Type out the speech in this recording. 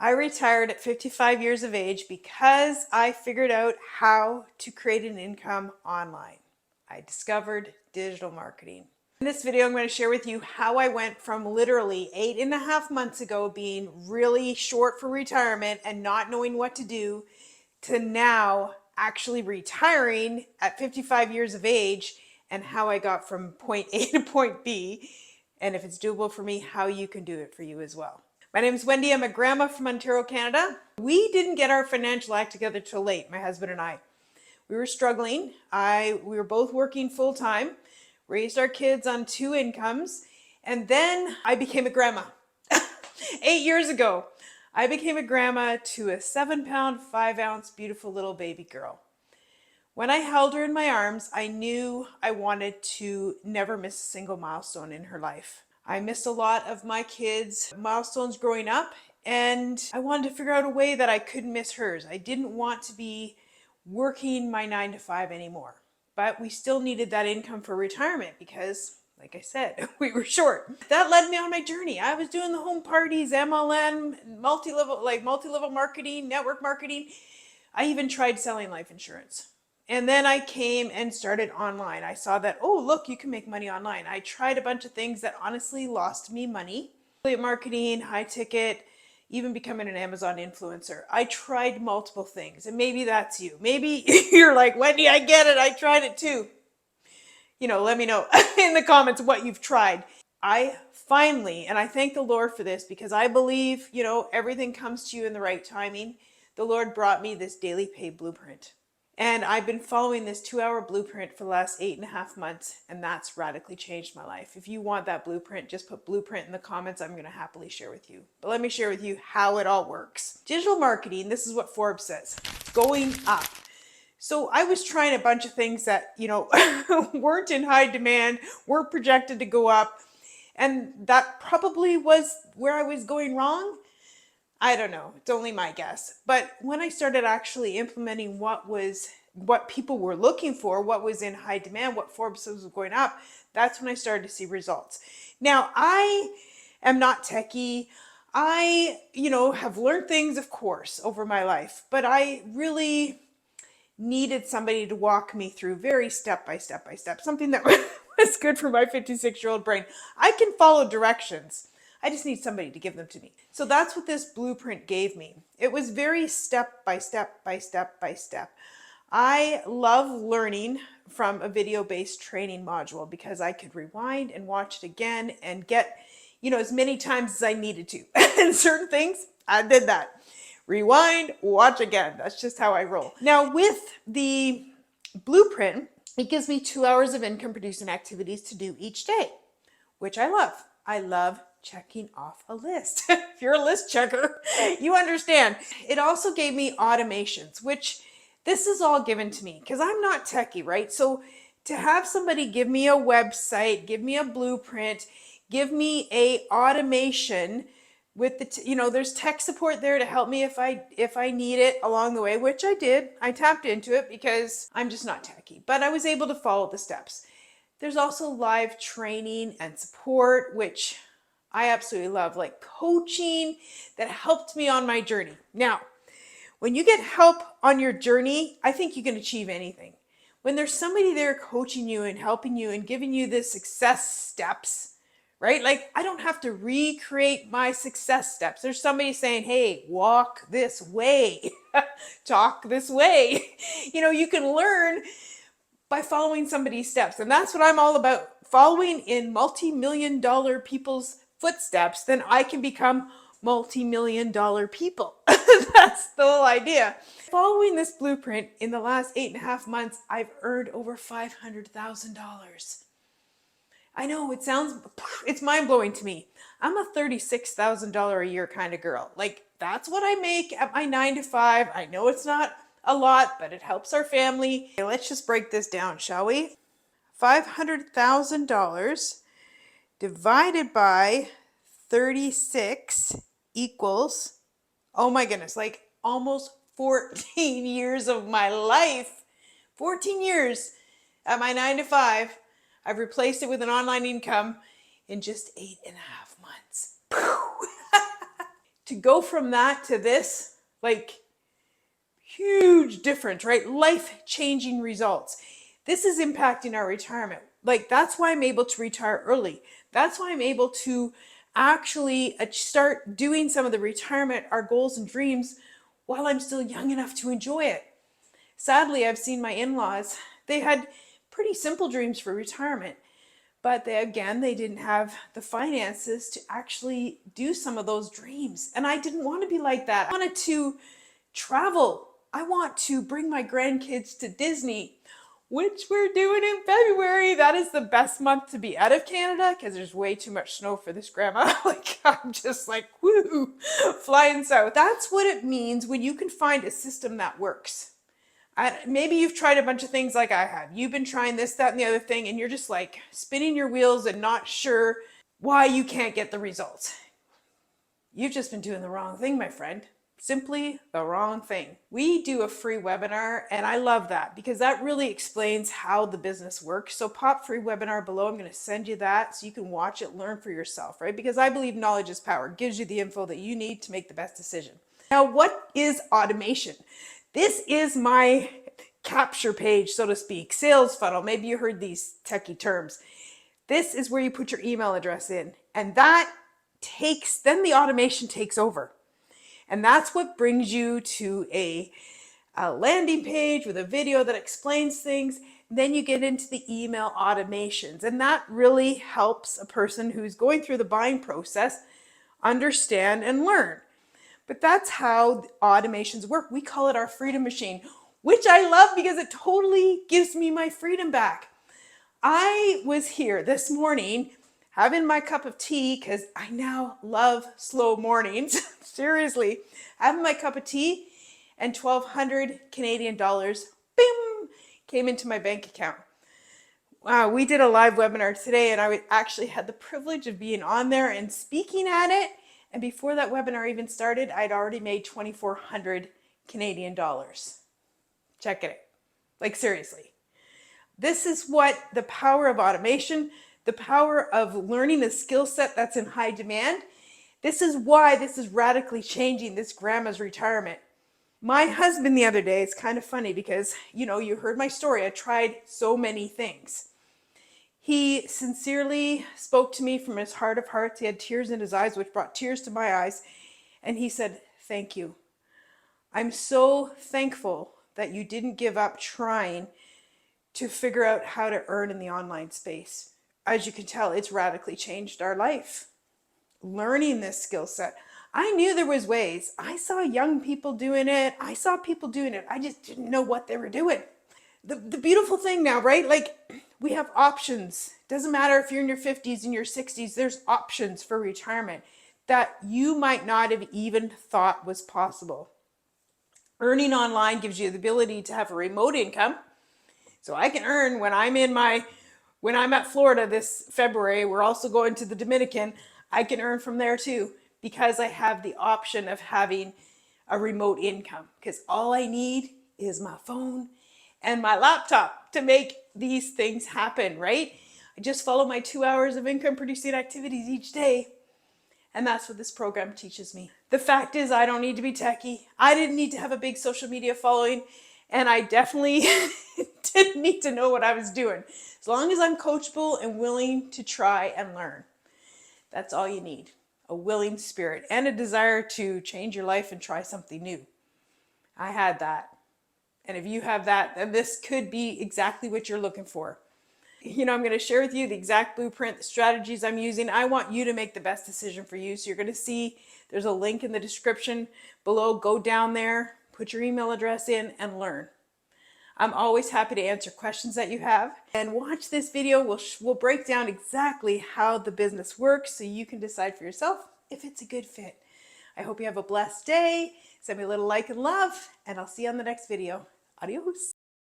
I retired at 55 years of age because I figured out how to create an income online. I discovered digital marketing. In this video, I'm going to share with you how I went from literally 8.5 months ago being really short for retirement and not knowing what to do to now actually retiring at 55 years of age, and how I got from point A to point B. And if it's doable for me, how you can do it for you as well. My name is Wendy. I'm a grandma from Ontario, Canada. We didn't get our financial act together till late, my husband and I. We were struggling. We were both working full time, raised our kids on 2 incomes, and then I became a grandma. 8 years ago, I became a grandma to a 7-pound, 5-ounce, beautiful little baby girl. When I held her in my arms, I knew I wanted to never miss a single milestone in her life. I missed a lot of my kids' milestones growing up, and I wanted to figure out a way that I couldn't miss hers. I didn't want to be working my 9 to 5 anymore, but we still needed that income for retirement because, like I said, we were short. That led me on my journey. I was doing the home parties, MLM, multi-level marketing, network marketing. I even tried selling life insurance. And then I came and started online. I saw that, oh, look, you can make money online. I tried a bunch of things that honestly lost me money. Affiliate marketing, high ticket, even becoming an Amazon influencer. I tried multiple things, and maybe that's you. Maybe you're like, Wendy, I get it. I tried it too. Let me know in the comments what you've tried. I finally, and I thank the Lord for this because I believe, everything comes to you in the right timing. The Lord brought me this daily pay blueprint. And I've been following this 2-hour blueprint for the last 8.5 months, and that's radically changed my life. If you want that blueprint, just put blueprint in the comments. I'm going to happily share with you. But let me share with you how it all works. Digital marketing, this is what Forbes says, going up. So I was trying a bunch of things that, weren't in high demand, weren't projected to go up. And that probably was where I was going wrong. I don't know. It's only my guess. But when I started actually implementing what people were looking for, what was in high demand, what Forbes was going up, that's when I started to see results. Now, I am not techie. I, have learned things, of course, over my life, but I really needed somebody to walk me through very step by step, something that was good for my 56-year-old brain. I can follow directions. I just need somebody to give them to me. So that's what this blueprint gave me. It was very step by step. I love learning from a video-based training module because I could rewind and watch it again and get, as many times as I needed to. And certain things, I did that. Rewind, watch again. That's just how I roll. Now with the blueprint, it gives me 2 hours of income producing activities to do each day, which I love. I love checking off a list. If you're a list checker, you understand. It also gave me automations, which this is all given to me because I'm not techie, right? So to have somebody give me a website, give me a blueprint, give me a automation with there's tech support there to help me if I need it along the way, which I did. I tapped into it because I'm just not techie, but I was able to follow the steps. There's also live training and support, which I absolutely love, like coaching that helped me on my journey. Now, when you get help on your journey, I think you can achieve anything. When there's somebody there coaching you and helping you and giving you the success steps, right? Like I don't have to recreate my success steps. There's somebody saying, hey, walk this way, talk this way. You can learn by following somebody's steps. And that's what I'm all about. Following in multi-million-dollar people's footsteps, then I can become multi-million-dollar people. That's the whole idea. Following this blueprint in the last 8.5 months, I've earned over $500,000. I know it's mind-blowing to me. I'm a $36,000 a year kind of girl. Like that's what I make at my 9 to 5. I know it's not a lot, but it helps our family. Okay, let's just break this down, shall we? $500,000 divided by 36 equals, oh my goodness, like almost 14 years of my life. 14 years at my 9 to 5. I've replaced it with an online income in just 8.5 months. To go from that to this, like, huge difference, right? Life-changing results. This is impacting our retirement. Like, that's why I'm able to retire early. That's why I'm able to actually start doing some of the retirement, our goals and dreams, while I'm still young enough to enjoy it. Sadly, I've seen my in-laws, they had pretty simple dreams for retirement, but they didn't have the finances to actually do some of those dreams. And I didn't want to be like that. I wanted to travel. I want to bring my grandkids to Disney, which we're doing in February. That is the best month to be out of Canada because there's way too much snow for this grandma. Like, I'm just like, woo, flying south. That's what it means when you can find a system that works. Maybe you've tried a bunch of things like I have. You've been trying this, that, and the other thing, and you're just like spinning your wheels and not sure why you can't get the results. You've just been doing the wrong thing, my friend. Simply the wrong thing. We do a free webinar, and I love that because that really explains how the business works. So pop free webinar below. I'm going to send you that so you can watch it, learn for yourself, right? Because I believe knowledge is power. It gives you the info that you need to make the best decision. Now, what is automation? This is my capture page, so to speak, sales funnel. Maybe you heard these techie terms. This is where you put your email address in, and then the automation takes over. And that's what brings you to a landing page with a video that explains things. Then you get into the email automations, and that really helps a person who's going through the buying process understand and learn. But that's how automations work. We call it our freedom machine, which I love because it totally gives me my freedom back. I was here this morning having my cup of tea because I now love slow mornings. Seriously, having my cup of tea, and 1,200 Canadian dollars, bim, came into my bank account. Wow, we did a live webinar today, and I actually had the privilege of being on there and speaking at it. And before that webinar even started, I'd already made 2,400 Canadian dollars. Check it out. Like, seriously. This is what the power of automation, the power of learning a skill set that's in high demand. This is why this is radically changing this grandma's retirement. My husband the other day, it's kind of funny because, you heard my story. I tried so many things. He sincerely spoke to me from his heart of hearts. He had tears in his eyes, which brought tears to my eyes. And he said, "Thank you. I'm so thankful that you didn't give up trying to figure out how to earn in the online space. As you can tell, it's radically changed our life. Learning this skill set. I knew there was ways. I saw young people doing it. I saw people doing it. I just didn't know what they were doing." The beautiful thing now, right? Like, we have options. Doesn't matter if you're in your 50s and your 60s, there's options for retirement that you might not have even thought was possible. Earning online gives you the ability to have a remote income. So I can earn when I'm at Florida this February. We're also going to the Dominican. I can earn from there too because I have the option of having a remote income, because all I need is my phone and my laptop to make these things happen, right? I just follow my 2 hours of income producing activities each day. And that's what this program teaches me. The fact is, I don't need to be techie. I didn't need to have a big social media following. And I definitely didn't need to know what I was doing. As long as I'm coachable and willing to try and learn. That's all you need. A willing spirit and a desire to change your life and try something new. I had that. And if you have that, then this could be exactly what you're looking for. I'm going to share with you the exact blueprint, the strategies I'm using. I want you to make the best decision for you. So you're going to see there's a link in the description below. Go down there, put your email address in, and learn. I'm always happy to answer questions that you have. And watch this video. We'll break down exactly how the business works so you can decide for yourself if it's a good fit. I hope you have a blessed day. Send me a little like and love, and I'll see you on the next video. Adios.